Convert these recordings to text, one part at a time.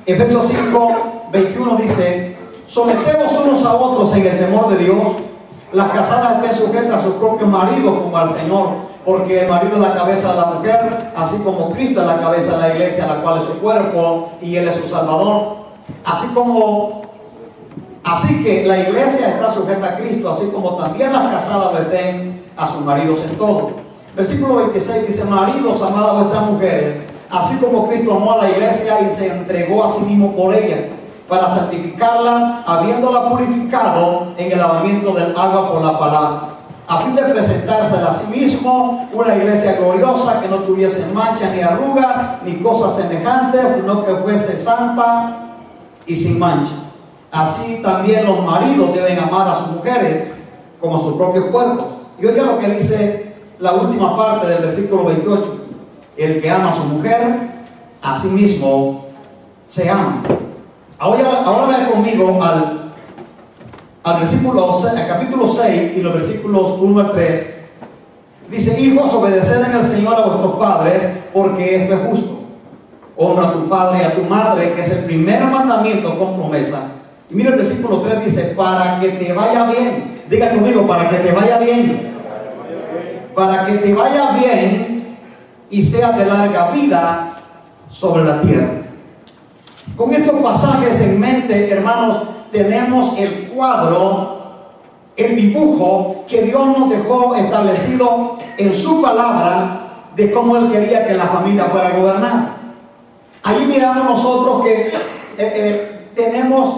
Efesios 5:21 dice: sometemos unos a otros en el temor de Dios. Las casadas estén sujetas a sus propios maridos como al Señor, porque el marido es la cabeza de la mujer, así como Cristo es la cabeza de la iglesia, la cual es su cuerpo y Él es su Salvador. Así que la iglesia está sujeta a Cristo, así como también las casadas lo estén a sus maridos en todo. Versículo 26 dice: maridos, amad a vuestras mujeres, así como Cristo amó a la iglesia y se entregó a sí mismo por ella, para santificarla, habiéndola purificado en el lavamiento del agua por la palabra, a fin de presentársela a sí mismo una iglesia gloriosa, que no tuviese mancha ni arruga ni cosas semejantes, sino que fuese santa y sin mancha. Así también los maridos deben amar a sus mujeres como a sus propios cuerpos. Y oiga lo que dice la última parte del versículo 28: el que ama a su mujer, a sí mismo se ama. Ahora vean conmigo al capítulo 6 y los versículos 1 al 3. Dice: hijos, obedeced en el Señor a vuestros padres, porque esto es justo. Honra a tu padre y a tu madre, que es el primer mandamiento con promesa. Y mira el versículo 3, dice: para que te vaya bien. Diga conmigo: para que te vaya bien. Para que te vaya bien y sea de larga vida sobre la tierra. Con estos pasajes en mente, hermanos, tenemos el cuadro, el dibujo que Dios nos dejó establecido en su palabra de cómo Él quería que la familia fuera gobernada. Allí miramos nosotros que tenemos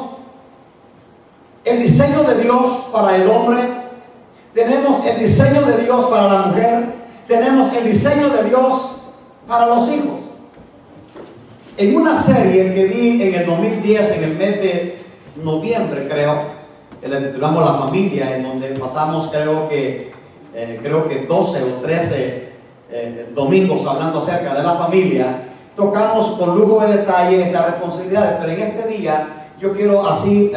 el diseño de Dios para el hombre, tenemos el diseño de Dios para la mujer, tenemos el diseño de Dios para los hijos. En una serie que di en el 2010, en el mes de noviembre, creo, que le titulamos La Familia, en donde pasamos creo que 12 o 13 domingos hablando acerca de la familia, tocamos con lujo de detalle estas responsabilidades. Pero en este día yo quiero así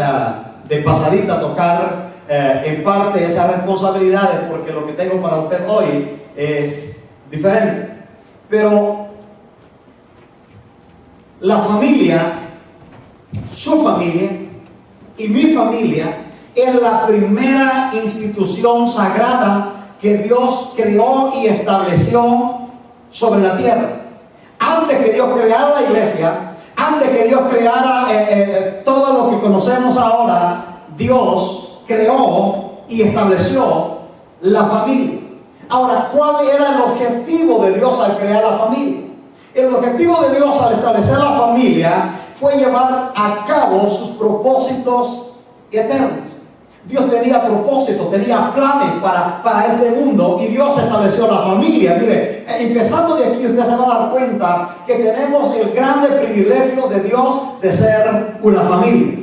de pasadita tocar en parte esas responsabilidades, porque lo que tengo para usted hoy es diferente. Pero la familia, su familia y mi familia es la primera institución sagrada que Dios creó y estableció sobre la tierra. Antes que Dios creara la iglesia, antes que Dios creara todo lo que conocemos ahora, Dios creó y estableció la familia. Ahora, ¿cuál era el objetivo de Dios al crear la familia? El objetivo de Dios al establecer la familia fue llevar a cabo sus propósitos eternos. Dios tenía propósitos, tenía planes para este mundo, y Dios estableció la familia. Mire, empezando de aquí, usted se va a dar cuenta que tenemos el grande privilegio de Dios de ser una familia.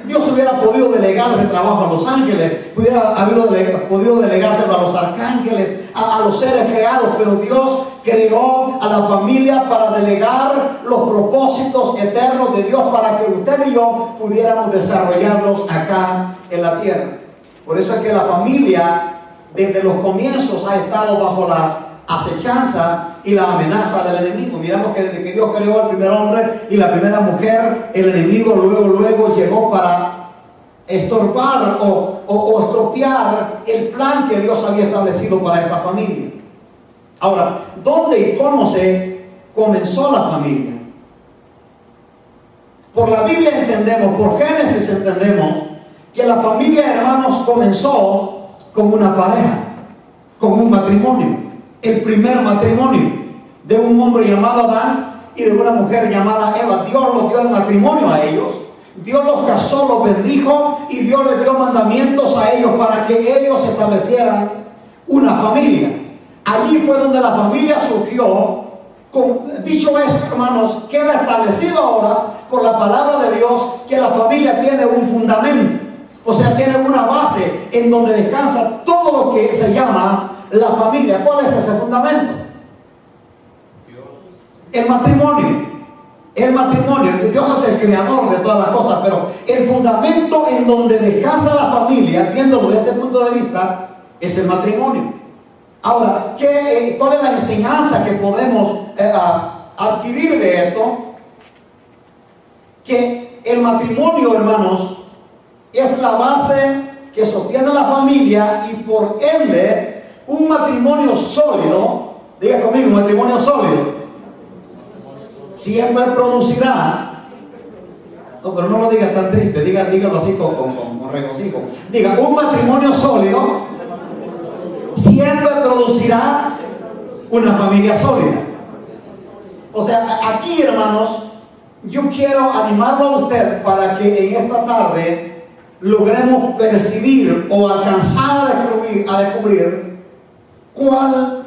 Dios hubiera podido delegar ese trabajo a los ángeles, hubiera podido delegárselo a los arcángeles, a los seres creados, pero Dios creó a la familia para delegar los propósitos eternos de Dios, para que usted y yo pudiéramos desarrollarlos acá en la tierra. Por eso es que la familia desde los comienzos ha estado bajo la acechanza y la amenaza del enemigo. Miramos que desde que Dios creó al primer hombre y la primera mujer, el enemigo luego llegó para estorbar o estropear el plan que Dios había establecido para esta familia. Ahora, ¿dónde y cómo se comenzó la familia? Por la Biblia entendemos, por Génesis entendemos que la familia, hermanos, comenzó con una pareja, con un matrimonio. El primer matrimonio de un hombre llamado Adán y de una mujer llamada Eva. Dios los dio en matrimonio a ellos. Dios los casó, los bendijo, y Dios les dio mandamientos a ellos para que ellos establecieran una familia. Allí fue donde la familia surgió. Dicho esto, hermanos, queda establecido ahora por la palabra de Dios que la familia tiene un fundamento. O sea, tiene una base en donde descansa todo lo que se llama la familia. ¿Cuál es ese fundamento? El matrimonio. El matrimonio. Dios es el creador de todas las cosas, pero el fundamento en donde descansa la familia, viéndolo desde este punto de vista, es el matrimonio. Ahora, ¿cuál es la enseñanza que podemos adquirir de esto? que el matrimonio, hermanos, es la base que sostiene la familia, y por ende, un matrimonio sólido, diga conmigo, un matrimonio sólido, siempre producirá, no, pero no lo diga tan triste, dígalo así con regocijo. Diga, un matrimonio sólido siempre producirá una familia sólida. O sea, aquí, hermanos, yo quiero animarlo a usted para que en esta tarde logremos percibir o alcanzar a descubrir cuál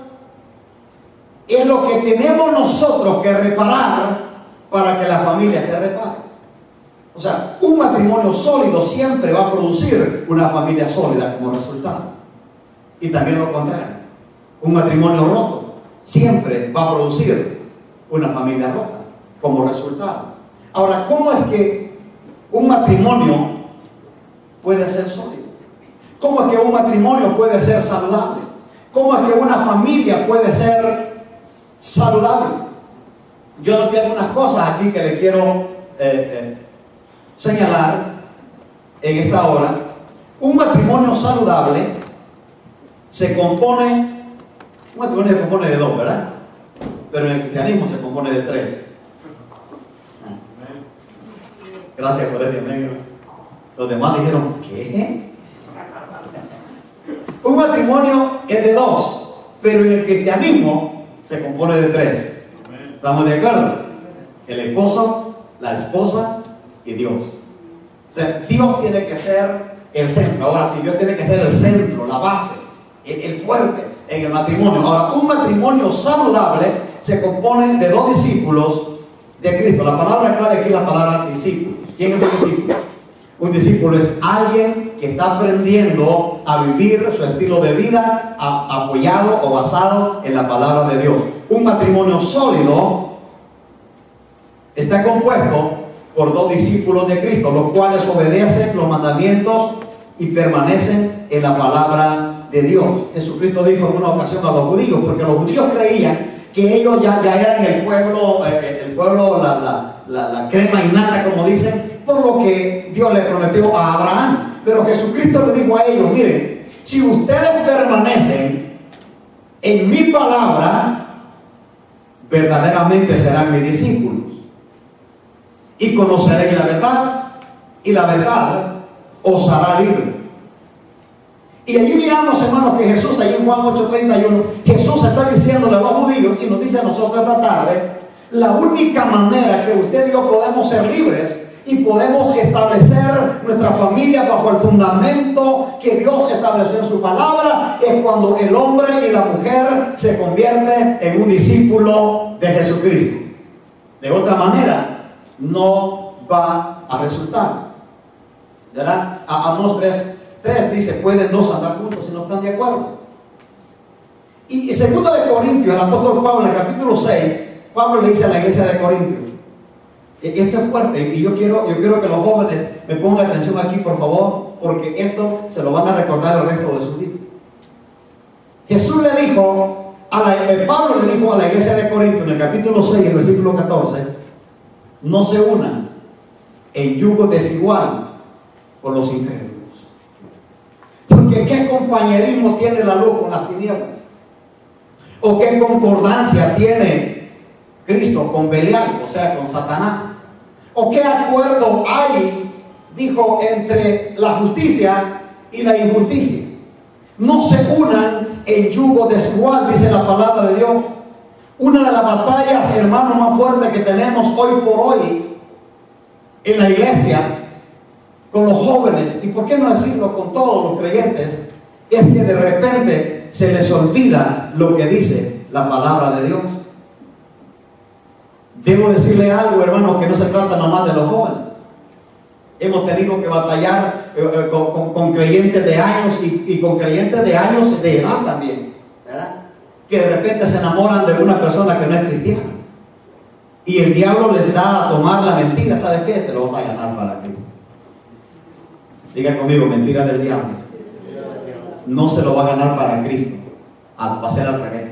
es lo que tenemos nosotros que reparar para que la familia se repare. O sea, un matrimonio sólido siempre va a producir una familia sólida como resultado. Y también lo contrario. Un matrimonio roto siempre va a producir una familia rota como resultado. Ahora, ¿cómo es que un matrimonio puede ser sólido? ¿Cómo es que un matrimonio puede ser saludable? ¿Cómo es que una familia puede ser saludable? Yo no tengo unas cosas aquí que le quiero señalar en esta hora. Un matrimonio saludable se compone, un matrimonio se compone de dos, ¿verdad? Pero en el cristianismo se compone de tres. Gracias por ese negro. Los demás dijeron, ¿qué? Un matrimonio es de dos, pero en el cristianismo se compone de tres. ¿Estamos de acuerdo? El esposo, la esposa y Dios. O sea, Dios tiene que ser el centro. Ahora, si Dios tiene que ser el centro, la base, el fuerte en el matrimonio. Ahora, un matrimonio saludable se compone de dos discípulos de Cristo. La palabra clave aquí es la palabra discípulo. ¿Quién es un discípulo? Un discípulo es alguien que está aprendiendo a vivir su estilo de vida apoyado o basado en la palabra de Dios. Un matrimonio sólido está compuesto por dos discípulos de Cristo, los cuales obedecen los mandamientos y permanecen en la palabra de Dios. Jesucristo dijo en una ocasión a los judíos, porque los judíos creían que ellos ya eran el pueblo, la crema innata, como dicen, por lo que Dios le prometió a Abraham. Pero Jesucristo le dijo a ellos, miren, si ustedes permanecen en mi palabra, verdaderamente serán mis discípulos y conoceréis la verdad, y la verdad os hará libre. Y allí miramos, hermanos, que Jesús, allí en Juan 8:31, Jesús está diciéndole a los judíos, y nos dice a nosotros esta tarde, la única manera que usted y yo podemos ser libres y podemos establecer nuestra familia bajo el fundamento que Dios estableció en su palabra, es cuando el hombre y la mujer se convierten en un discípulo de Jesucristo. De otra manera, no va a resultar, ¿verdad? Amós 3 dice, pueden dos andar juntos si no están de acuerdo. Y segunda de Corintios, el apóstol Pablo, en el capítulo 6, Pablo le dice a la iglesia de Corintios, esto es fuerte, y yo quiero que los jóvenes me pongan atención aquí, por favor, porque esto se lo van a recordar el resto de sus vidas. Jesús le dijo, Pablo le dijo a la iglesia de Corintios, en el capítulo 6, el versículo 14, no se unan en yugo desigual con los incrédulos. Porque ¿qué compañerismo tiene la luz con las tinieblas? ¿O qué concordancia tiene Cristo con Belial, o sea, con Satanás? ¿O qué acuerdo hay, dijo, entre la justicia y la injusticia? No se unan en yugo desigual, dice la palabra de Dios. Una de las batallas, hermanos, más fuertes que tenemos hoy por hoy en la iglesia, con los jóvenes, y por qué no decirlo con todos los creyentes, es que de repente se les olvida lo que dice la palabra de Dios. Debo decirle algo, hermanos, que no se trata nomás de los jóvenes. Hemos tenido que batallar con creyentes de años y con creyentes de años de edad también, ¿verdad? Que de repente se enamoran de una persona que no es cristiana. Y el diablo les da a tomar la mentira. ¿Sabes qué? Te lo vas a ganar para Cristo. Diga conmigo, mentira del diablo. No se lo va a ganar para Cristo. Va a ser al revés.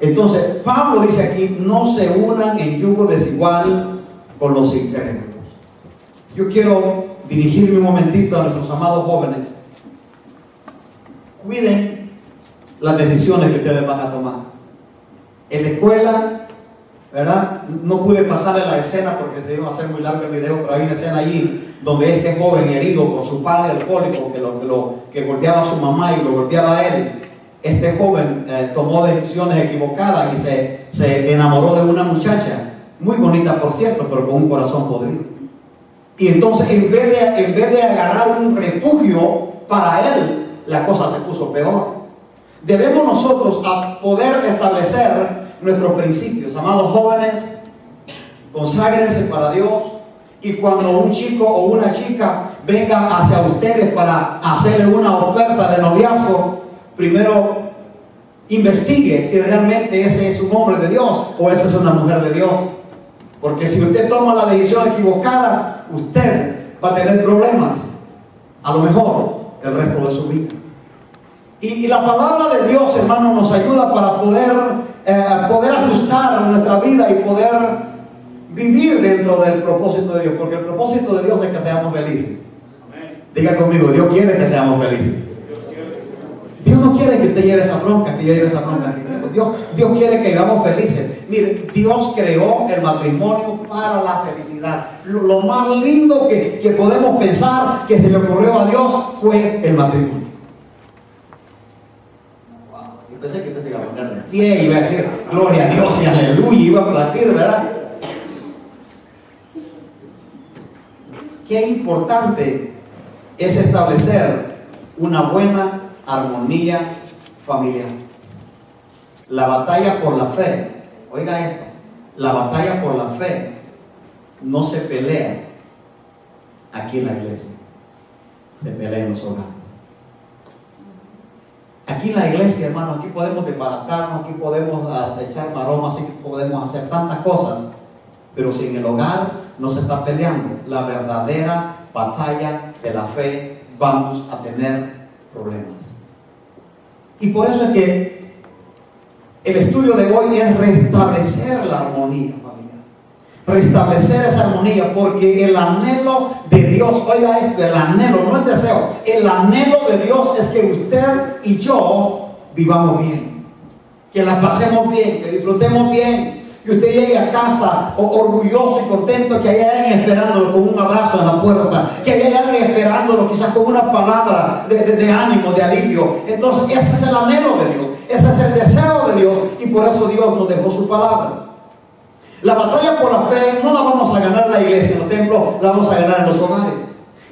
Entonces, Pablo dice aquí, no se unan en yugo desigual con los incrédulos. Yo quiero dirigirme un momentito a nuestros amados jóvenes. Cuiden las decisiones que ustedes van a tomar. En la escuela, ¿verdad? No pude pasarle la escena porque se iba a hacer muy largo el video, pero hay una escena allí donde este joven herido por su padre alcohólico que golpeaba a su mamá y lo golpeaba a él, este joven tomó decisiones equivocadas y se enamoró de una muchacha, muy bonita por cierto, pero con un corazón podrido. Y entonces en vez de agarrar un refugio para él, la cosa se puso peor. Debemos nosotros poder establecer nuestros principios. Amados jóvenes, conságrense para Dios, y cuando un chico o una chica venga hacia ustedes para hacerle una oferta de noviazgo, primero investigue si realmente ese es un hombre de Dios o esa es una mujer de Dios. Porque si usted toma la decisión equivocada, usted va a tener problemas, a lo mejor el resto de su vida. Y la palabra de Dios, hermanos, nos ayuda para poder ajustar nuestra vida y poder vivir dentro del propósito de Dios, porque el propósito de Dios es que seamos felices. Diga conmigo, Dios quiere que seamos felices. Dios no quiere que usted lleve esa bronca, que yo lleve esa bronca. Dios quiere que vivamos felices. Mire, Dios creó el matrimonio para la felicidad. Lo más lindo que podemos pensar que se le ocurrió a Dios fue el matrimonio. Yo pensé que usted se iba a poner de pie y iba a decir gloria a Dios y aleluya, y iba a aplaudir, ¿verdad? Qué importante es establecer una buena armonía familiar. La batalla por la fe, oiga esto, la batalla por la fe no se pelea aquí en la iglesia, se pelea en los hogares. Aquí en la iglesia, hermano, aquí podemos desbaratarnos, aquí podemos echar maromas, aquí podemos hacer tantas cosas, pero si en el hogar no se está peleando la verdadera batalla de la fe, vamos a tener problemas. Y por eso es que el estudio de hoy es restablecer la armonía familiar. Restablecer esa armonía, porque el anhelo de Dios, oiga esto, el anhelo, no el deseo, el anhelo de Dios es que usted y yo vivamos bien, que la pasemos bien, que disfrutemos bien, que usted llegue a casa orgulloso y contento, que haya alguien esperándolo con un abrazo en la puerta, que haya alguien esperándolo quizás con una palabra de ánimo, de alivio. Entonces ese es el anhelo de Dios, ese es el deseo de Dios, y por eso Dios nos dejó su palabra. La batalla por la fe no la vamos a ganar en la iglesia, en los templos, la vamos a ganar en los hogares.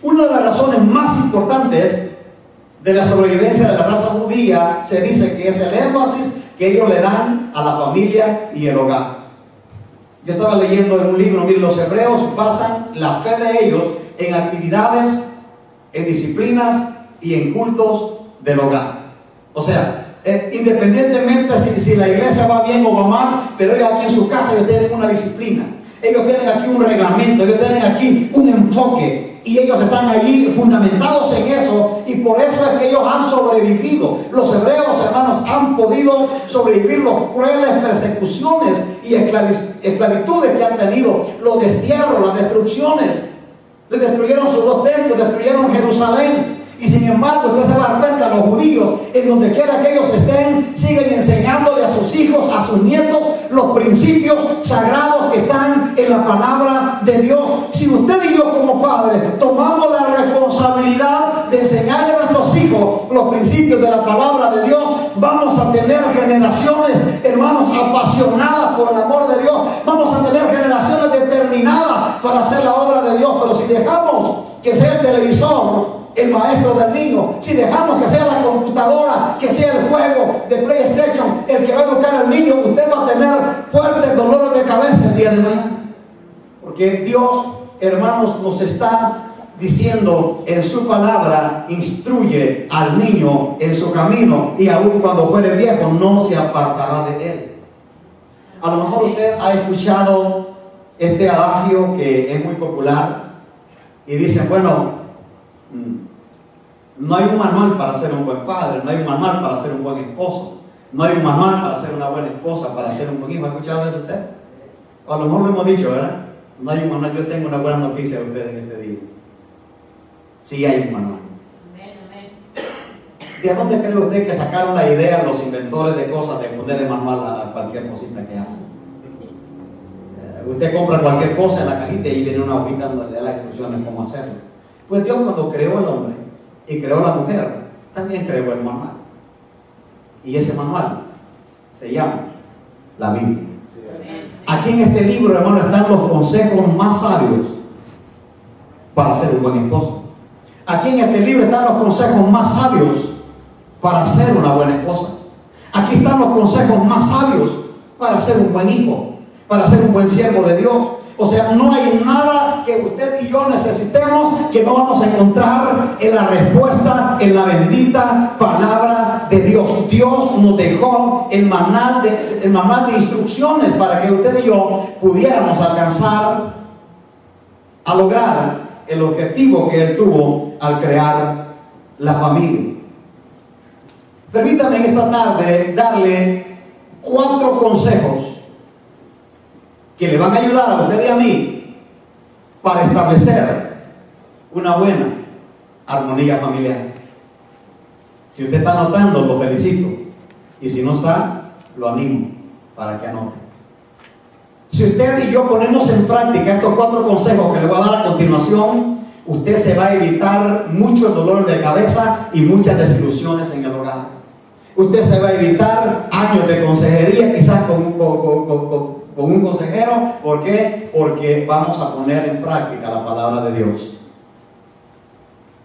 Una de las razones más importantes de la sobrevivencia de la raza judía se dice que es el énfasis que ellos le dan a la familia y el hogar. Yo estaba leyendo en un libro, miren, los hebreos basan la fe de ellos en actividades, en disciplinas y en cultos del hogar. O sea, independientemente si la iglesia va bien o va mal, pero ellos aquí en su casa ellos tienen una disciplina, ellos tienen aquí un reglamento, ellos tienen aquí un enfoque, y ellos están allí fundamentados en eso, y por eso es que ellos han sobrevivido. Los hebreos, hermanos, han podido sobrevivir los crueles persecuciones y esclavitudes que han tenido, los destierros, las destrucciones. Les destruyeron sus dos templos, destruyeron Jerusalén. Y sin embargo, usted se va a dar cuenta, los judíos, en donde quiera que ellos estén, siguen enseñándole a sus hijos, a sus nietos, los principios sagrados que están en la palabra de Dios. Si usted y yo como padres tomamos la responsabilidad de enseñarle a nuestros hijos los principios de la palabra de Dios, vamos a tener generaciones, hermanos, apasionadas por el amor de Dios. Vamos a tener generaciones determinadas para hacer la obra de Dios. Pero si dejamos que sea el televisor el maestro del niño, si dejamos que sea la computadora, que sea el juego de PlayStation el que va a educar al niño, usted va a tener fuertes dolores de cabeza el día de mañana. Porque Dios, hermanos, nos está diciendo en su palabra: instruye al niño en su camino, y aun cuando fuere viejo no se apartará de él. A lo mejor usted ha escuchado este adagio que es muy popular y dicen: bueno, no hay un manual para ser un buen padre, no hay un manual para ser un buen esposo, no hay un manual para ser una buena esposa, para ser un buen hijo. ¿Ha escuchado eso usted? O a lo mejor lo hemos dicho, ¿verdad? No hay un manual. Yo tengo una buena noticia de ustedes en este día. Sí hay un manual. ¿De dónde cree usted que sacaron la idea los inventores de cosas de ponerle manual a cualquier cosita que hacen? Usted compra cualquier cosa en la cajita y viene una hojita donde le da las instrucciones cómo hacerlo. Pues Dios, cuando creó el hombre y creó la mujer, también creó el manual. Y ese manual se llama la Biblia. Aquí en este libro, hermano, están los consejos más sabios para ser un buen esposo. Aquí en este libro están los consejos más sabios para ser una buena esposa. Aquí están los consejos más sabios para ser un buen hijo, para ser un buen siervo de Dios. O sea, no hay nada que usted y yo necesitemos que no vamos a encontrar en la respuesta, en la bendita palabra de Dios. Dios nos dejó el manual de instrucciones para que usted y yo pudiéramos alcanzar a lograr el objetivo que Él tuvo al crear la familia. Permítame en esta tarde darle 4 consejos que le van a ayudar a usted y a mí para establecer una buena armonía familiar. Si usted está anotando, lo felicito. Y si no está, lo animo para que anote. Si usted y yo ponemos en práctica estos 4 consejos que le voy a dar a continuación, usted se va a evitar muchos dolores de cabeza y muchas desilusiones en el hogar. Usted se va a evitar años de consejería, quizás con un consejero. ¿Por qué? Porque vamos a poner en práctica la palabra de Dios.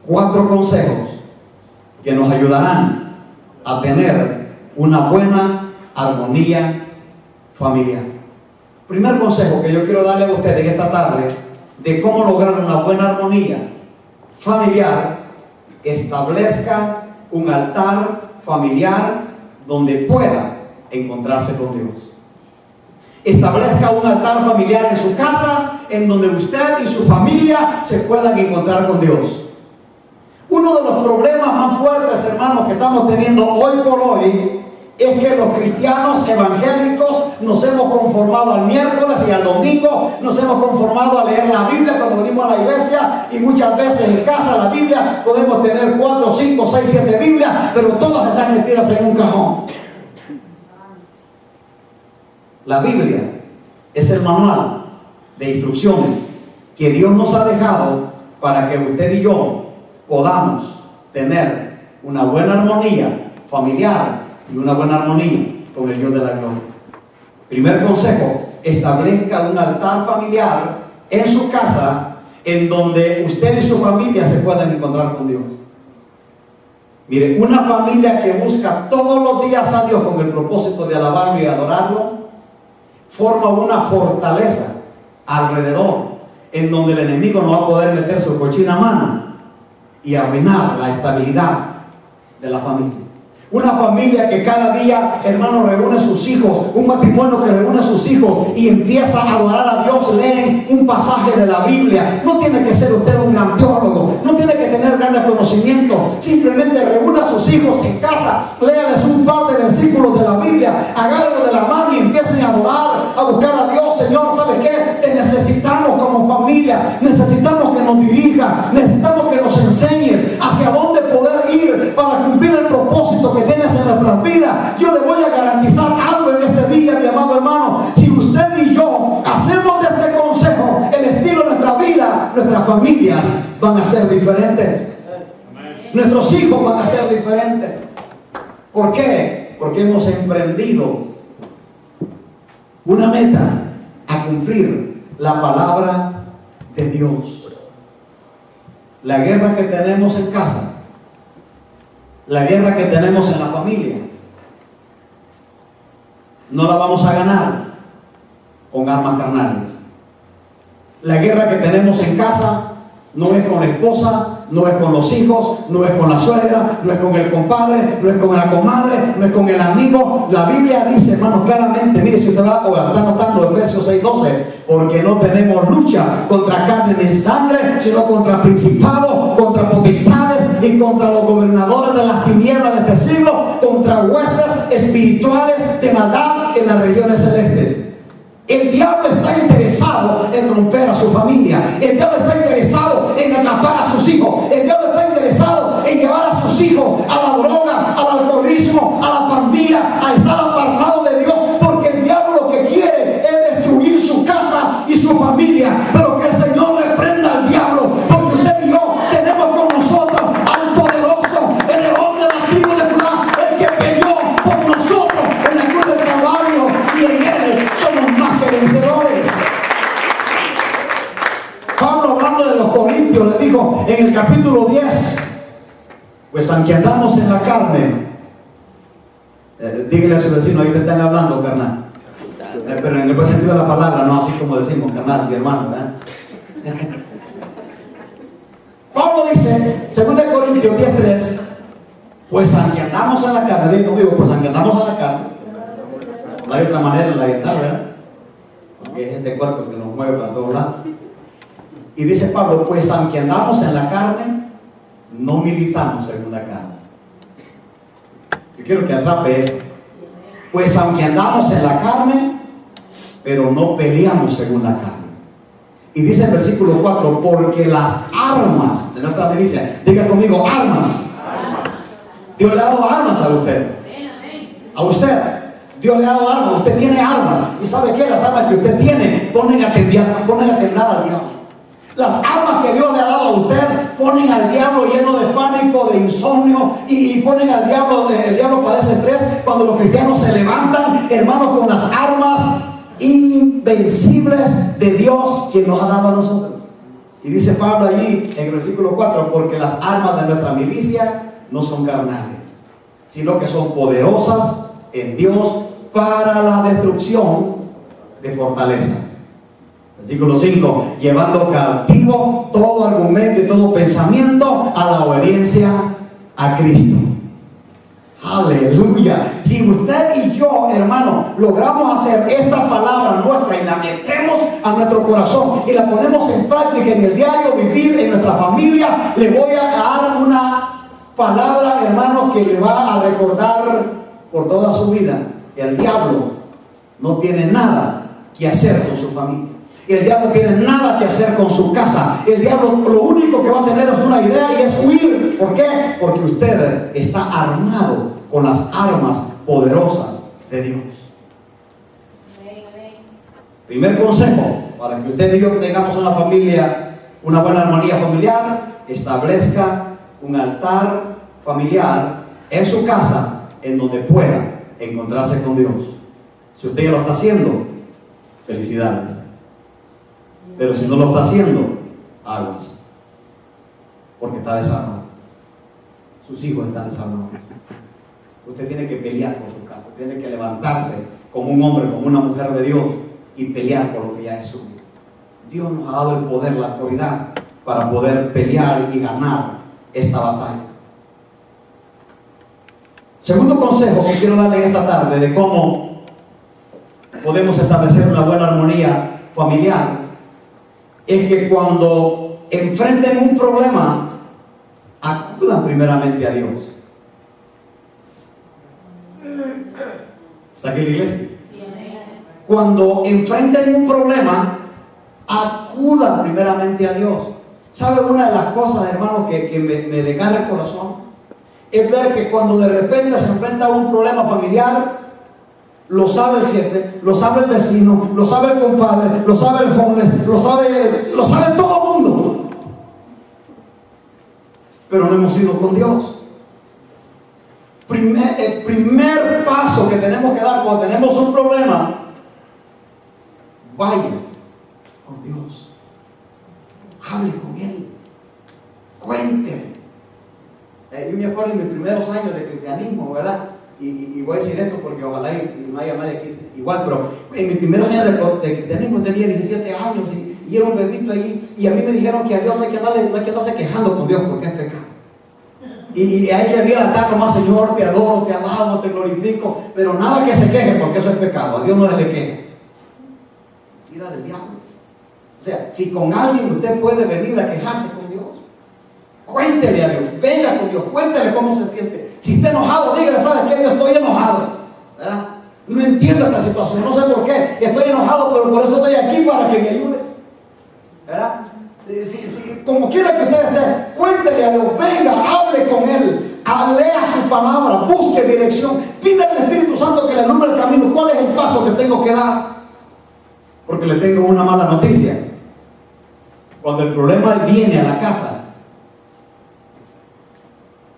4 consejos que nos ayudarán a tener una buena armonía familiar. Primer consejo que yo quiero darle a ustedes esta tarde de cómo lograr una buena armonía familiar: establezca un altar familiar donde pueda encontrarse con Dios. Establezca un altar familiar en su casa en donde usted y su familia se puedan encontrar con Dios. Uno de los problemas más fuertes, hermanos, que estamos teniendo hoy por hoy es que los cristianos evangélicos nos hemos conformado al miércoles y al domingo, nos hemos conformado a leer la Biblia cuando venimos a la iglesia, y muchas veces en casa la Biblia podemos tener 4, 5, 6, 7 Biblias, pero todas están metidas en un cajón. La Biblia es el manual de instrucciones que Dios nos ha dejado para que usted y yo podamos tener una buena armonía familiar y una buena armonía con el Dios de la gloria. Primer consejo: establezca un altar familiar en su casa en donde usted y su familia se puedan encontrar con Dios. Mire, una familia que busca todos los días a Dios con el propósito de alabarlo y adorarlo, forma una fortaleza alrededor en donde el enemigo no va a poder meter su cochina mano y arruinar la estabilidad de la familia. Una familia que cada día, hermano, reúne a sus hijos, un matrimonio que reúne a sus hijos y empieza a adorar a Dios, leen un pasaje de la Biblia. No tiene que ser usted un gran teólogo, no tiene que tener grandes conocimientos, simplemente reúna a sus hijos en casa, léales un par de versículos de la Biblia, agárrenlo de la mano y empiecen a adorar, a buscar a Dios. Señor, ¿sabes qué? Te necesitamos como familia, necesitamos que nos dirija, necesitamos que nos enseñes hacia dónde poder ir para cumplir el propósito que tienes en nuestras vidas. Yo le voy a garantizar algo en este día, mi amado hermano: si usted y yo hacemos de este consejo el estilo de nuestra vida, nuestras familias van a ser diferentes, nuestros hijos van a ser diferentes. ¿Por qué? Porque hemos emprendido una meta a cumplir la palabra de Dios. La guerra que tenemos en casa, la guerra que tenemos en la familia, no la vamos a ganar con armas carnales. La guerra que tenemos en casa no es con la esposa, no es con los hijos, no es con la suegra, no es con el compadre, no es con la comadre, no es con el amigo. La Biblia dice, hermanos, claramente, mire, si usted va o está notando Efesios 6:12, porque no tenemos lucha contra carne ni sangre, sino contra principados, contra potestades y contra los gobernadores de las tinieblas de este siglo, contra huestes espirituales de maldad en las regiones celestes. El diablo está interesado en romper a su familia. El diablo está interesado en atrapar a sus hijos. El diablo está interesado en llevar a sus hijos a la droga, al alcoholismo, a la pandilla, a estar apartado de Dios. Porque el diablo lo que quiere es destruir su casa y su familia. Pero que el Señor reprenda al diablo. Porque usted y yo tenemos con nosotros al poderoso, en el hombre de la tribu de Judá, el que peleó por nosotros en la cruz del Calvario, y en él somos más que vencedores. Pablo, hablando de los corintios, le dijo en el capítulo 10, pues aunque andamos en la carne, dígale a su vecino, ahí te están hablando, carnal, pero en el buen sentido de la palabra, no así como decimos, carnal, mi hermano, Pablo dice, 2 Corintios 10:3, pues aunque andamos en la carne, digo, pues aunque andamos en la carne, no hay otra manera en la guitarra, ¿verdad? Porque es este cuerpo que nos mueve para todos lados. Y dice Pablo, pues aunque andamos en la carne, no militamos según la carne. Yo quiero que atrape eso. Pues aunque andamos en la carne, pero no peleamos según la carne. Y dice el versículo 4, porque las armas de nuestra milicia, diga conmigo, armas. Dios le ha dado armas a usted. A usted. Dios le ha dado armas. Usted tiene armas. ¿Y sabe qué? Las armas que usted tiene ponen a temblar al diablo. Las armas que Dios le ha dado a usted ponen al diablo lleno de pánico, de insomnio, y ponen al diablo, el diablo padece estrés. Cuando los cristianos se levantan, hermanos, con las armas invencibles de Dios que nos ha dado a nosotros. Y dice Pablo allí en el versículo 4, porque las armas de nuestra milicia no son carnales, sino que son poderosas en Dios para la destrucción de fortalezas. Versículo 5, llevando cautivo todo argumento y todo pensamiento a la obediencia a Cristo. Aleluya. Si usted y yo, hermano, logramos hacer esta palabra nuestra y la metemos a nuestro corazón y la ponemos en práctica en el diario vivir, en nuestra familia, le voy a dar una palabra, hermano, que le va a recordar por toda su vida que el diablo no tiene nada que hacer con su familia. El diablo no tiene nada que hacer con su casa. El diablo lo único que va a tener es una idea y es huir. ¿Por qué? Porque usted está armado con las armas poderosas de Dios. Primer consejo para que usted y yo tengamos una familia, una buena armonía familiar: establezca un altar familiar en su casa en donde pueda encontrarse con Dios. Si usted ya lo está haciendo, felicidades. Pero si no lo está haciendo, aguas, porque está desarmado. Sus hijos están desarmados. Usted tiene que pelear por su casa, tiene que levantarse como un hombre, como una mujer de Dios y pelear por lo que ya es suyo. Dios nos ha dado el poder, la autoridad para poder pelear y ganar esta batalla. Segundo consejo que quiero darle esta tarde de cómo podemos establecer una buena armonía familiar es que cuando enfrenten un problema, acudan primeramente a Dios. ¿Está aquí la iglesia? Cuando enfrenten un problema, acudan primeramente a Dios. ¿Sabe una de las cosas, hermanos, que me desgarra el corazón? Es ver que cuando de repente se enfrenta a un problema familiar, lo sabe el jefe, lo sabe el vecino, lo sabe el compadre, lo sabe el homeless, lo sabe todo el mundo. Pero no hemos ido con Dios. El primer paso que tenemos que dar cuando tenemos un problema: vaya con Dios, hable con Él, cuéntele. Yo me acuerdo de mis primeros años de cristianismo, ¿verdad? Y voy a decir esto porque ojalá y no haya nadie aquí igual, pero en mis primeros años de cristianismo tenía 17 años y era un bebito ahí, y a mí me dijeron que a Dios no hay que andarse quejando con Dios porque es pecado. Y hay que venir a altar nomás: Señor, te adoro, te alabo, te glorifico, pero nada que se queje porque eso es pecado. A Dios no se le queje. Mentira del diablo. O sea, si con alguien usted puede venir a quejarse con Dios, cuéntele a Dios, venga con Dios, cuéntele cómo se siente. Si está enojado, dígale: ¿sabes qué? Yo estoy enojado, ¿verdad? No entiendo esta situación, no sé por qué. Estoy enojado, pero por eso estoy aquí, para que me ayudes. ¿Verdad? Como quiera que usted esté, cuéntele a Dios, venga, hable con Él, lea su palabra, busque dirección, pida al Espíritu Santo que le alumbre el camino. ¿Cuál es el paso que tengo que dar? Porque le tengo una mala noticia. Cuando el problema viene a la casa,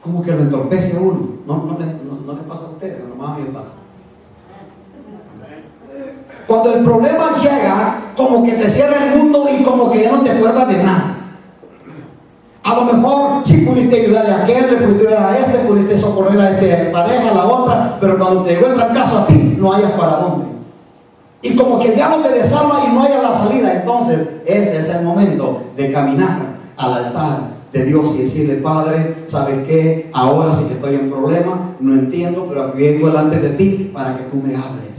como que lo entorpece a uno. No le pasa a ustedes, nomás a mí me pasa. Cuando el problema llega, como que te cierra el mundo y como que ya no te acuerdas de nada. A lo mejor sí pudiste ayudarle a aquel, le pudiste ayudar a este, pudiste socorrer a esta pareja, a la otra, pero cuando te llegó el fracaso a ti, no hayas para dónde. Y como que el diablo te desarma y no haya la salida. Entonces ese es el momento de caminar al altar de Dios y decirle: Padre, ¿sabes qué? Ahora sí que estoy en problema, no entiendo, pero aquí vengo delante de ti para que tú me hables.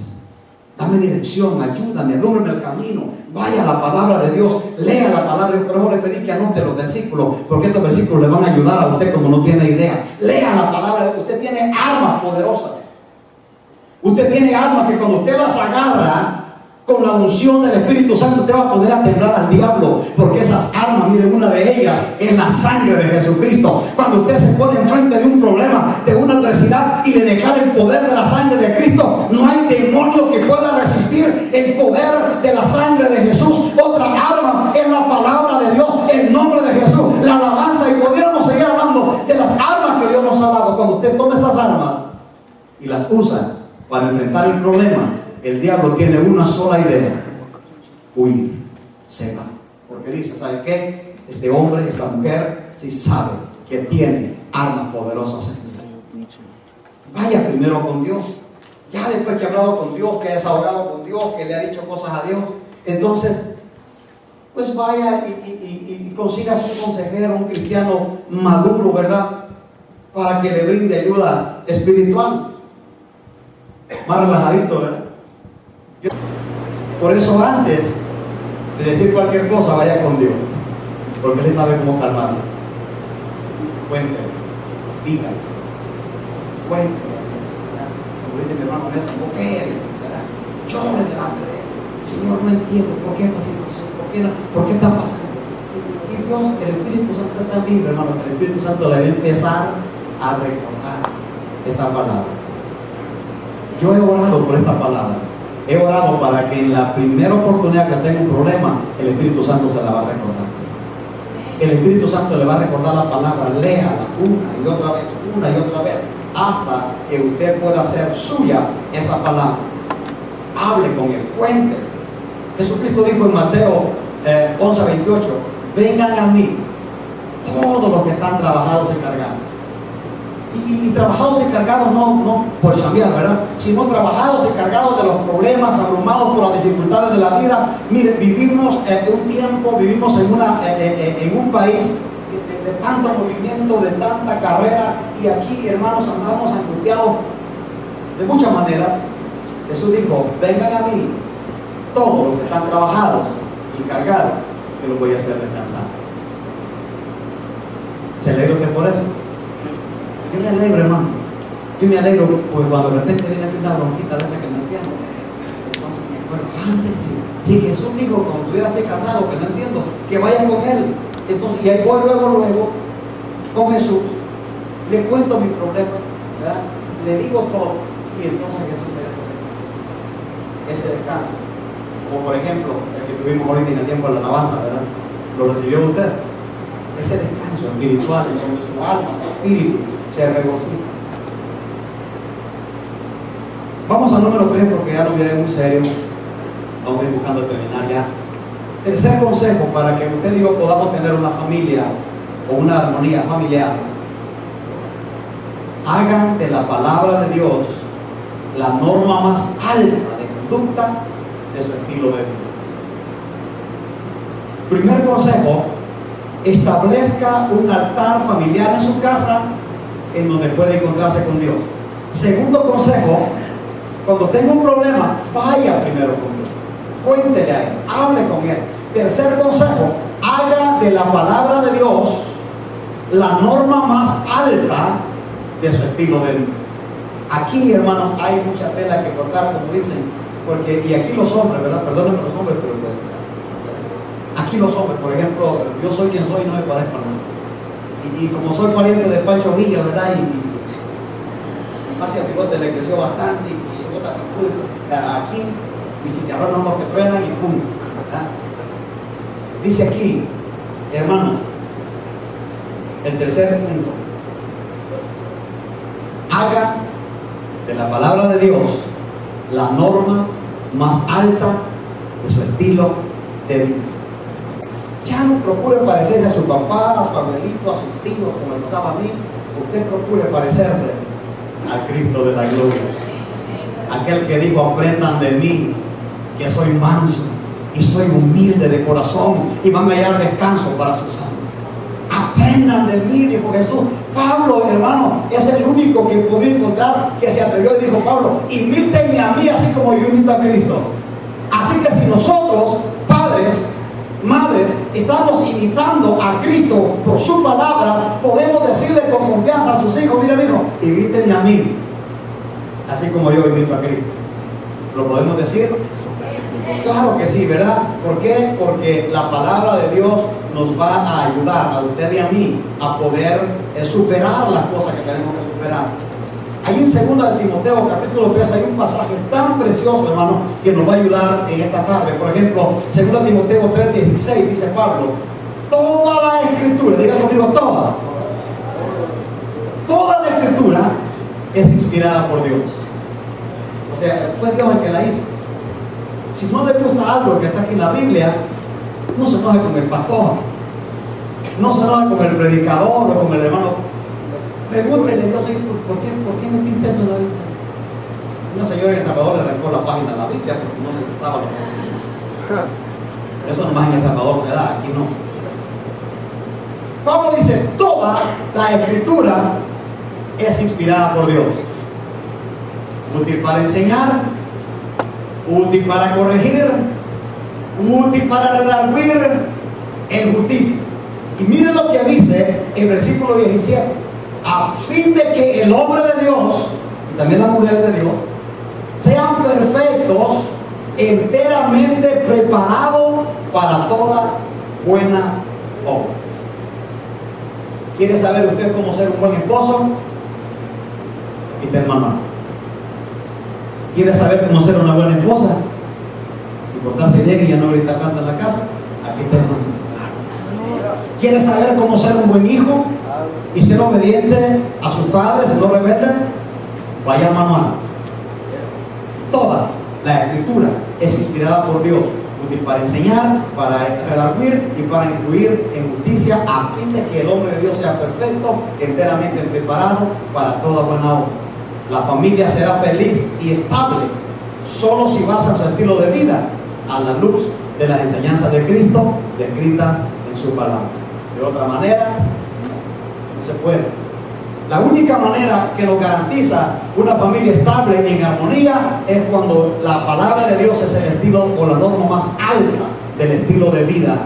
Dame dirección, ayúdame, alúmbrame el camino. Vaya a la palabra de Dios, lea la palabra. Por eso le pedí que anote los versículos, porque estos versículos le van a ayudar a usted como no tiene idea. Lea la palabra. Usted tiene armas poderosas. Usted tiene armas que cuando usted las agarra con la unción del Espíritu Santo, usted va a poder atemblar al diablo, porque esas armas, miren, una de ellas es la sangre de Jesucristo. Cuando usted se pone enfrente de un problema, de una adversidad, y le declara el poder de la sangre de Cristo, no hay demonio que pueda resistir el poder de la sangre de Jesús. Otra arma es la palabra de Dios, el nombre de Jesús, la alabanza, y pudiéramos seguir hablando de las armas que Dios nos ha dado. Cuando usted toma esas armas y las usa para enfrentar el problema, el diablo tiene una sola idea: huir, se va. Porque dice: ¿sabe qué? Este hombre, esta mujer, sí sabe que tiene armas poderosas en él. Vaya primero con Dios. Ya después que ha hablado con Dios, que ha desahogado con Dios, que le ha dicho cosas a Dios, entonces pues vaya y consiga un consejero, un cristiano maduro, ¿verdad? Para que le brinde ayuda espiritual. Más relajadito, ¿verdad? Por eso, antes de decir cualquier cosa, vaya con Dios, porque Él sabe cómo calmarlo. Cuéntele, dígale, cuéntele, como dice mi hermano Nelson, llore delante de Él. Señor, no entiendo por qué esta situación, por qué está pasando. Y Dios, el Espíritu Santo está tan libre, hermano, que el Espíritu Santo le va a empezar a recordar esta palabra. Yo he orado por esta palabra. He orado para que en la primera oportunidad que tenga un problema, el Espíritu Santo se la va a recordar. El Espíritu Santo le va a recordar la palabra, léala una y otra vez, hasta que usted pueda hacer suya esa palabra. Hable con Él, cuéntele. Jesucristo dijo en Mateo 11:28: vengan a mí todos los que están trabajados y cargados. Y trabajados y cargados no por chambear, ¿verdad? Sino trabajados y cargados de los problemas, abrumados por las dificultades de la vida. Miren, vivimos un tiempo, vivimos en un país de tanto movimiento, de tanta carrera, y aquí, hermanos, andamos angustiados de muchas maneras. Jesús dijo: vengan a mí todos los que están trabajados y cargados, que los voy a hacer descansar. ¿Se alegra usted por eso? Yo me alegro, hermano. Yo me alegro, pues cuando de repente viene así una bronquita de esa que no entiendo. Entonces me acuerdo, antes, si Jesús dijo, cuando estuviera así cansado, que no entiendo, que vaya con Él. Entonces, y ahí voy luego, con Jesús, le cuento mi problema, ¿verdad? Le digo todo, y entonces Jesús me da ese descanso. Como por ejemplo, el que tuvimos ahorita en el tiempo de la alabanza, ¿verdad? ¿Lo recibió usted? Ese descanso espiritual, en donde su alma, su espíritu se regocija. Vamos al número 3, porque ya lo viene muy serio. Vamos a ir buscando terminar ya. Tercer consejo para que usted y yo podamos tener una familia o una armonía familiar: hagan de la palabra de Dios la norma más alta de conducta de su estilo de vida. Primer consejo: establezca un altar familiar en su casa en donde puede encontrarse con Dios. Segundo consejo: cuando tenga un problema, vaya primero con Dios, cuéntele a Él, hable con Él. Tercer consejo: haga de la palabra de Dios la norma más alta de su estilo de vida. Aquí, hermanos, hay mucha tela que cortar, como dicen, porque, y aquí los hombres, ¿verdad? Perdónenme los hombres, pero pues, aquí los hombres, por ejemplo, yo soy quien soy y no me parezco a nada. Y como soy pariente de Pancho Villa, ¿verdad? Y más y a Picote le creció bastante, y aquí, mis chicharrones son los que truenan y pum, ¿verdad? Dice aquí, hermanos, el tercer punto: haga de la palabra de Dios la norma más alta de su estilo de vida. Ya no procure parecerse a su papá, a su abuelito, a su tío, como me pasaba a mí. Usted procure parecerse al Cristo de la gloria, aquel que dijo: aprendan de mí, que soy manso y soy humilde de corazón, y van a hallar descanso para sus almas. Aprendan de mí, dijo Jesús. Pablo, hermano, es el único que pude encontrar que se atrevió y dijo: Pablo, imítenme a mí así como yo imito a Cristo. Así que si nosotros, padres, madres, estamos imitando a Cristo por su palabra, podemos decirle con confianza a sus hijos: mira, hijo, imítenme a mí así como yo imito a Cristo. ¿Lo podemos decir? Claro que sí, ¿verdad? ¿Por qué? Porque la palabra de Dios nos va a ayudar a usted y a mí a poder superar las cosas que tenemos que superar. Ahí en 2 Timoteo capítulo 3 hay un pasaje tan precioso, hermano, que nos va a ayudar en esta tarde. Por ejemplo, 2 Timoteo 3:16 dice Pablo: toda la escritura, diga conmigo, toda la escritura es inspirada por Dios. O sea, fue Dios el que la hizo. Si no le gusta algo que está aquí en la Biblia, no se enoje con el pastor, no se enoje con el predicador o con el hermano. Pregúntele: yo soy, ¿por qué metiste eso en la Biblia? Una señora en El Salvador le arrancó la página de la Biblia porque no le gustaba lo que decía. Eso nomás en El Salvador se da, aquí no. Pablo dice: toda la escritura es inspirada por Dios, útil para enseñar, útil para corregir, útil para redarguir en justicia. Y miren lo que dice en versículo 17: a fin de que el hombre de Dios, y también las mujeres de Dios, sean perfectos, enteramente preparados para toda buena obra. ¿Quiere saber usted cómo ser un buen esposo? Aquí está el manual. ¿Quiere saber cómo ser una buena esposa y portarse bien y ya no gritar tanto en la casa? Aquí está el manual. ¿Quiere saber cómo ser un buen hijo y ser obediente a sus padres y no rebelde? Vaya al manual. Toda la escritura es inspirada por Dios, útil para enseñar, para redarguir y para instruir en justicia, a fin de que el hombre de Dios sea perfecto, enteramente preparado para toda buena obra. La familia será feliz y estable solo si basa su estilo de vida a la luz de las enseñanzas de Cristo descritas en su palabra. De otra manera, no se puede. La única manera que nos garantiza una familia estable y en armonía es cuando la palabra de Dios es el estilo o la norma más alta del estilo de vida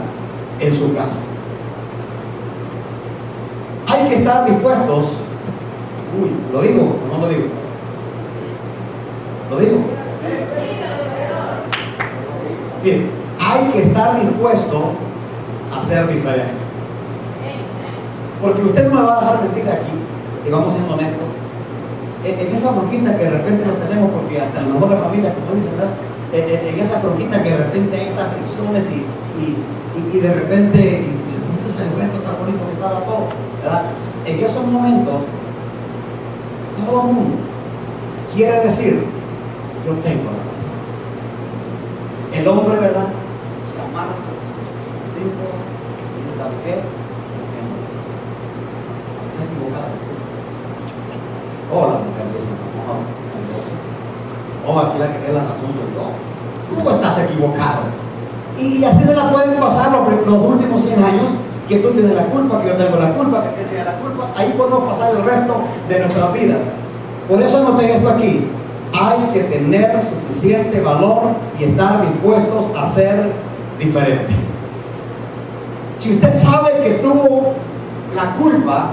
en su casa. Hay que estar dispuestos. ¿Lo digo o no lo digo? ¿Lo digo? Bien, hay que estar dispuesto a ser diferente. Porque usted no me va a dejar mentir aquí, y vamos siendo honestos. En esa bronquita que de repente nos tenemos, porque hasta en las mejores familias, como dicen, ¿verdad? En esa bronquita que de repente hay estas fricciones y de repente, ¿dónde salió esto tan bonito que estaba todo? ¿Verdad? En esos momentos, todo el mundo quiere decir: yo tengo la razón. El hombre, ¿verdad?, se amarra a sus hijos y no sabe qué. Está equivocada. La mujer dice: aquí la que tiene la razón soy yo. Tú estás equivocado. Y así se la pueden pasar los últimos 100 años, que tú tienes la culpa, que yo tengo la culpa, que él tiene la culpa. Ahí podemos pasar el resto de nuestras vidas. Por eso anoté esto aquí: hay que tener suficiente valor y estar dispuestos a ser diferentes. Si usted sabe que tuvo la culpa,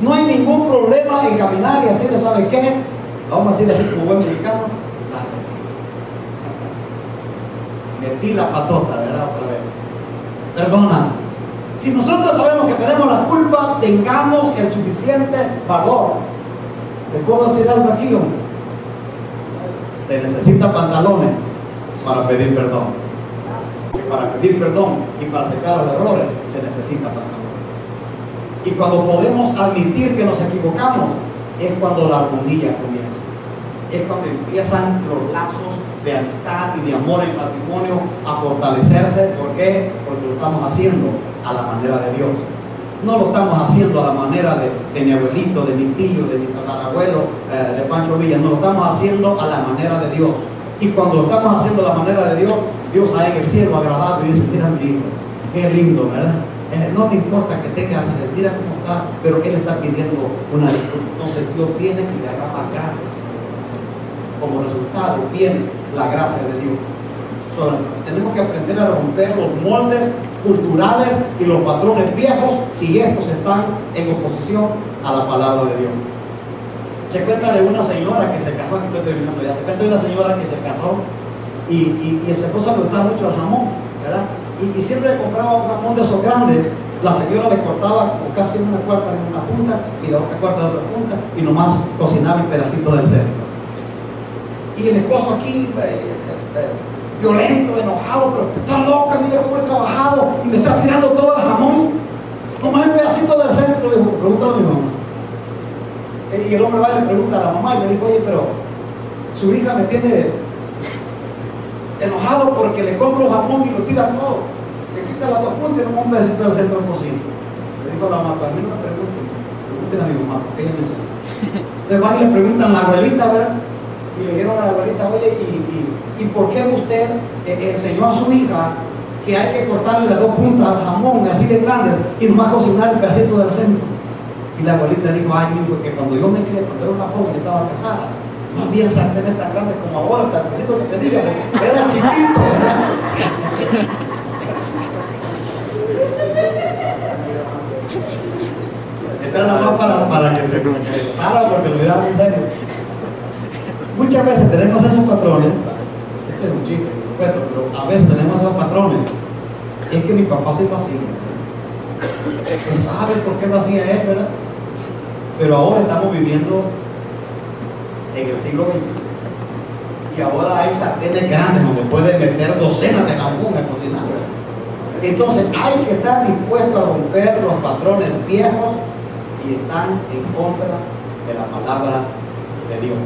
No hay ningún problema en caminar y decirle, ¿sabe qué? Vamos a decirle así como buen mexicano, metí la patota, ¿verdad? Otra vez. Perdona. Si nosotros sabemos que tenemos la culpa, tengamos el suficiente valor. ¿Le puedo decir algo aquí, hombre? Se necesitan pantalones para pedir perdón. Para pedir perdón y para aceptar los errores se necesita pantalones. Y cuando podemos admitir que nos equivocamos, es cuando la armonía comienza. Es cuando empiezan los lazos de amistad y de amor en matrimonio a fortalecerse. ¿Por qué? Porque lo estamos haciendo a la manera de Dios. No lo estamos haciendo a la manera de mi abuelito, de mi tío, de mi tatarabuelo, de Pancho Villa. No lo estamos haciendo a la manera de Dios. Y cuando lo estamos haciendo a la manera de Dios, Dios ahí en el cielo agradado y dice, mira mi hijo, qué lindo, ¿verdad? No me importa que tengas, mira cómo está, pero Él está pidiendo una disculpa. Entonces Dios viene y le agarra gracias. Como resultado viene la gracia de Dios. Tenemos que aprender a romper los moldes culturales y los patrones viejos si estos están en oposición a la palabra de Dios. Se cuenta de una señora que se casó, aquí estoy terminando ya, se cuenta de una señora que se casó y a su esposa le gustaba mucho el jamón, ¿verdad? Y siempre le compraba un jamón de esos grandes. La señora le cortaba como casi una cuarta en una punta y la otra cuarta en otra punta y nomás cocinaba el pedacito del cerdo. Y el esposo aquí violento, enojado, pero está loca, mira cómo he trabajado y me está tirando todo el jamón, nomás el pedacito del centro. Le dijo, pregúntale a mi mamá. Y el hombre va y le pregunta a la mamá y le dijo, oye, pero su hija me tiene enojado porque le compro jamón y lo tira todo, le quita las dos puntas y nomás un pedacito del centro del cocina. Le dijo a la mamá, para mí no me pregunten a mi mamá, porque ella me enseñó. Entonces van y le preguntan a la abuelita, ¿verdad? Y le dijeron a la abuelita, oye, ¿y por qué usted enseñó a su hija que hay que cortarle las dos puntas al jamón así de grandes y nomás cocinar el pedacito del centro? Y la abuelita dijo, ay, hijo, que cuando yo me crié, cuando era una joven, estaba casada, no había sartenes tan grandes como ahora, el sartencito que tenía, era chiquito, ¿verdad? Esta era nada más para que se gozara, porque lo hubiera muy serio. Muchas veces tenemos esos patrones, este es un chiste, pero a veces tenemos esos patrones. Es que mi papá se iba así. Pues sabe por qué lo hacía él, ¿verdad? Pero ahora estamos viviendo en el siglo XX. Y ahora hay sartenes grandes donde pueden meter docenas de jamón a cocinar. Entonces hay que estar dispuesto a romper los patrones viejos si están en contra de la palabra de Dios.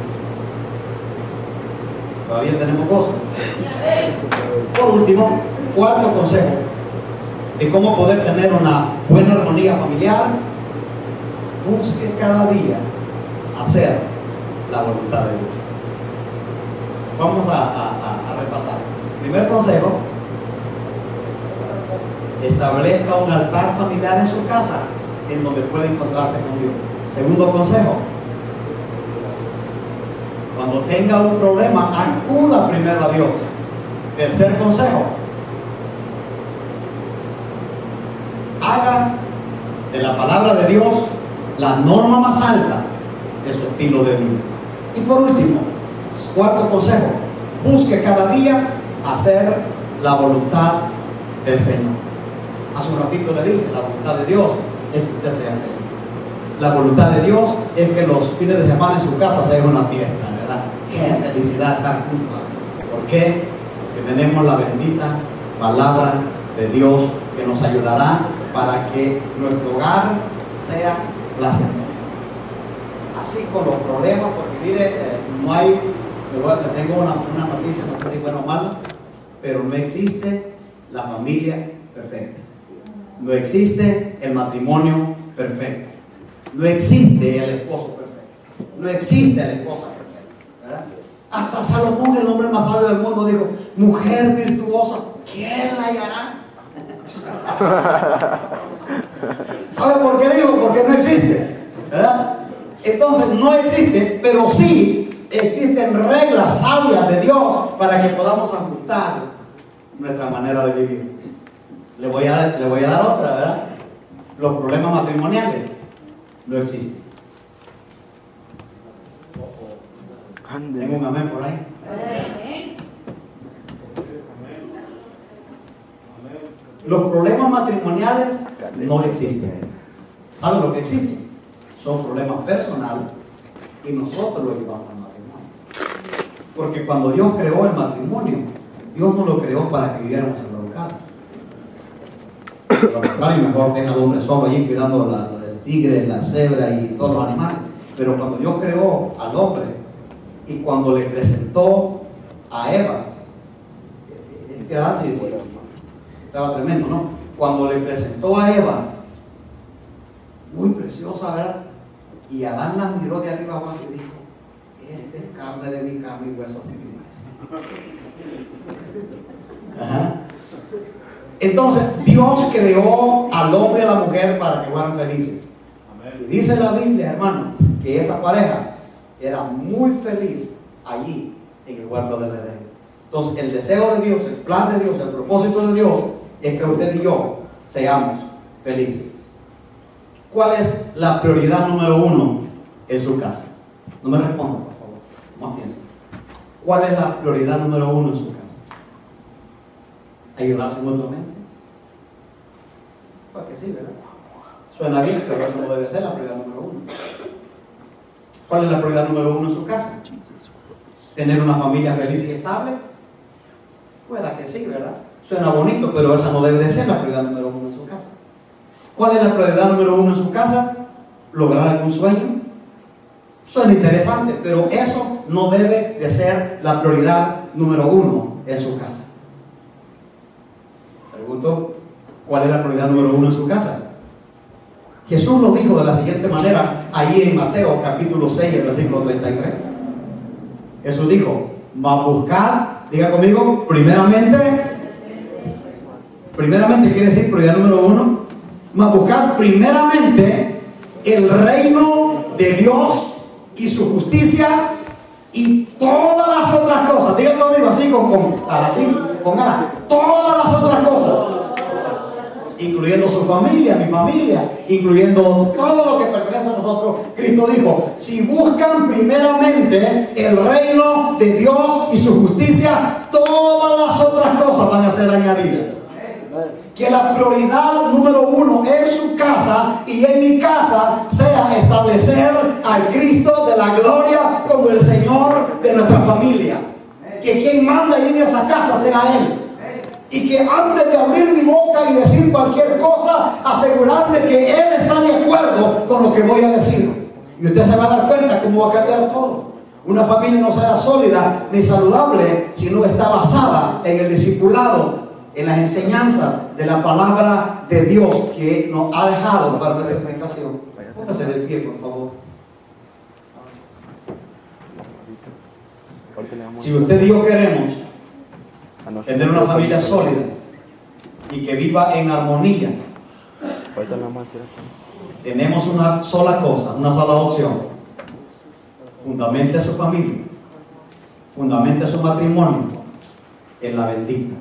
Todavía tenemos cosas. Por último, cuarto consejo de cómo poder tener una buena armonía familiar: busque cada día hacer la voluntad de Dios. Vamos a repasar. Primer consejo: establezca un altar familiar en su casa en donde puede encontrarse con Dios. Segundo consejo: cuando tenga un problema, acuda primero a Dios. Tercer consejo: haga de la palabra de Dios la norma más alta de su estilo de vida. Y por último, cuarto consejo: busque cada día hacer la voluntad del Señor. Hace un ratito le dije, la voluntad de Dios es que usted sea feliz. La voluntad de Dios es que los fines de semana en su casa sea una fiesta, ¿verdad? ¡Qué felicidad estar juntos! ¿Por qué? Porque tenemos la bendita palabra de Dios que nos ayudará para que nuestro hogar sea placentero. Así con los problemas, porque mire, no hay, le tengo una noticia, no sé si buena o mala, pero no existe la familia perfecta. No existe el matrimonio perfecto. No existe el esposo perfecto. No existe la esposa perfecta, ¿verdad? Hasta Salomón, el hombre más sabio del mundo, dijo: mujer virtuosa, ¿quién la hallará? ¿Sabe por qué digo? Porque no existe, ¿verdad? Entonces no existe, pero sí existen reglas sabias de Dios para que podamos ajustar nuestra manera de vivir. Le voy a dar otra, ¿verdad? Los problemas matrimoniales. no existe. ¿Tengo un amén por ahí? Los problemas matrimoniales no existen. ¿Saben lo que existe? Son problemas personales y nosotros lo llevamos al matrimonio. Porque cuando Dios creó el matrimonio, Dios no lo creó para que viviéramos enrolcados. Lo contrario, mejor deja al hombre solo allí cuidando el tigre, la cebra y todos los animales. Pero cuando Dios creó al hombre y cuando le presentó a Eva, estaba tremendo, ¿no? Cuando le presentó a Eva, muy preciosa, ¿verdad? Y Adán la miró de arriba abajo y dijo: esta es carne de mi carne y huesos de mi hueso. Ajá. Entonces, Dios creó al hombre y a la mujer para que fueran felices. Y dice la Biblia, hermano, que esa pareja era muy feliz allí en el huerto del Edén. Entonces, el deseo de Dios, el plan de Dios, el propósito de Dios es que usted y yo seamos felices. ¿Cuál es la prioridad número uno en su casa? No me responda, por favor. Más piensa. ¿Cuál es la prioridad número uno en su casa? ¿Ayudarse mutuamente? Pues que sí, ¿verdad? Suena bien, pero eso no debe ser la prioridad número uno. ¿Cuál es la prioridad número uno en su casa? ¿Tener una familia feliz y estable? Pueda que sí, ¿verdad? Suena bonito, pero esa no debe de ser la prioridad número uno en su casa. ¿Cuál es la prioridad número uno en su casa? ¿Lograr algún sueño? Suena interesante, pero eso no debe de ser la prioridad número uno en su casa. Pregunto, ¿cuál es la prioridad número uno en su casa? Jesús lo dijo de la siguiente manera, ahí en Mateo capítulo 6, el versículo 33. Jesús dijo: va a buscar, diga conmigo, primeramente quiere decir prioridad número uno, va a buscar primeramente el reino de Dios y su justicia, y todas las otras cosas, diga conmigo así, con ganas, todas las otras cosas, incluyendo su familia, mi familia, incluyendo todo lo que pertenece a nosotros. Cristo dijo: si buscan primeramente el reino de Dios y su justicia, todas las otras cosas van a ser añadidas. Que la prioridad número uno en su casa y en mi casa sea establecer al Cristo de la gloria como el Señor de nuestra familia. Que quien manda en esa casa sea Él. Y que antes de abrir mi boca y decir cualquier cosa, asegurarme que Él está de acuerdo con lo que voy a decir. Y usted se va a dar cuenta cómo va a cambiar todo. Una familia no será sólida ni saludable si no está basada en el discipulado, en las enseñanzas de la palabra de Dios que nos ha dejado para nuestra edificación. Póngase de pie, por favor. Si usted y yo queremos tener una familia sólida y que viva en armonía, tenemos una sola cosa, una sola opción: fundamente su familia, fundamente su matrimonio en la bendita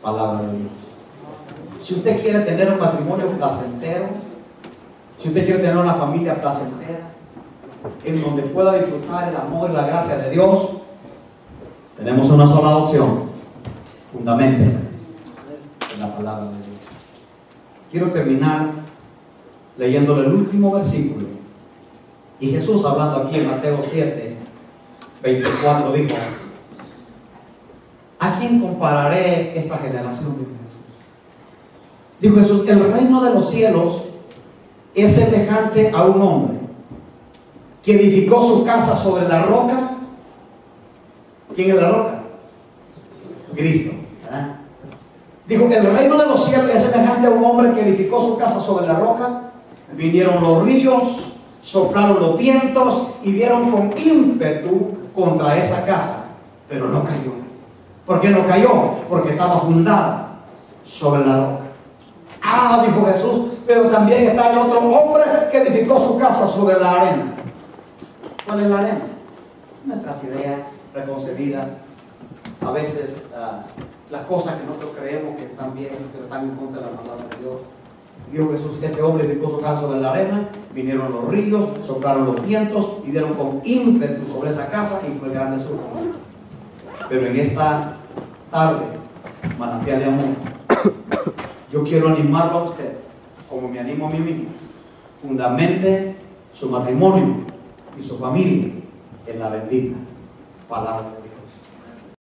palabra de Dios. Si usted quiere tener un matrimonio placentero, si usted quiere tener una familia placentera en donde pueda disfrutar el amor y la gracia de Dios, tenemos una sola opción: fundamento en la palabra de Dios. Quiero terminar leyéndole el último versículo. Y Jesús, hablando aquí en Mateo 7, 24, dijo: ¿a quién compararé esta generación? De Jesús. Dijo Jesús: el reino de los cielos es semejante a un hombre que edificó su casa sobre la roca. ¿Quién es la roca? Cristo, ¿verdad? Dijo: el reino de los cielos es semejante a un hombre que edificó su casa sobre la roca. Vinieron los ríos, soplaron los vientos y dieron con ímpetu contra esa casa, pero no cayó. ¿Por qué no cayó? Porque estaba fundada sobre la roca. Ah, dijo Jesús, pero también está el otro hombre que edificó su casa sobre la arena. ¿Cuál es la arena? Nuestras ideas preconcebidas, a veces las cosas que nosotros creemos que están bien, que están en contra de la palabra de Dios. Dijo Jesús, este hombre edificó su casa sobre la arena, vinieron los ríos, soplaron los vientos y dieron con ímpetu sobre esa casa y fue grande su ruina. Pero en esta tarde, manantial de amor, yo quiero animarlo a usted, como me animo a mí mismo. Fundamente su matrimonio y su familia en la bendita palabra de Dios.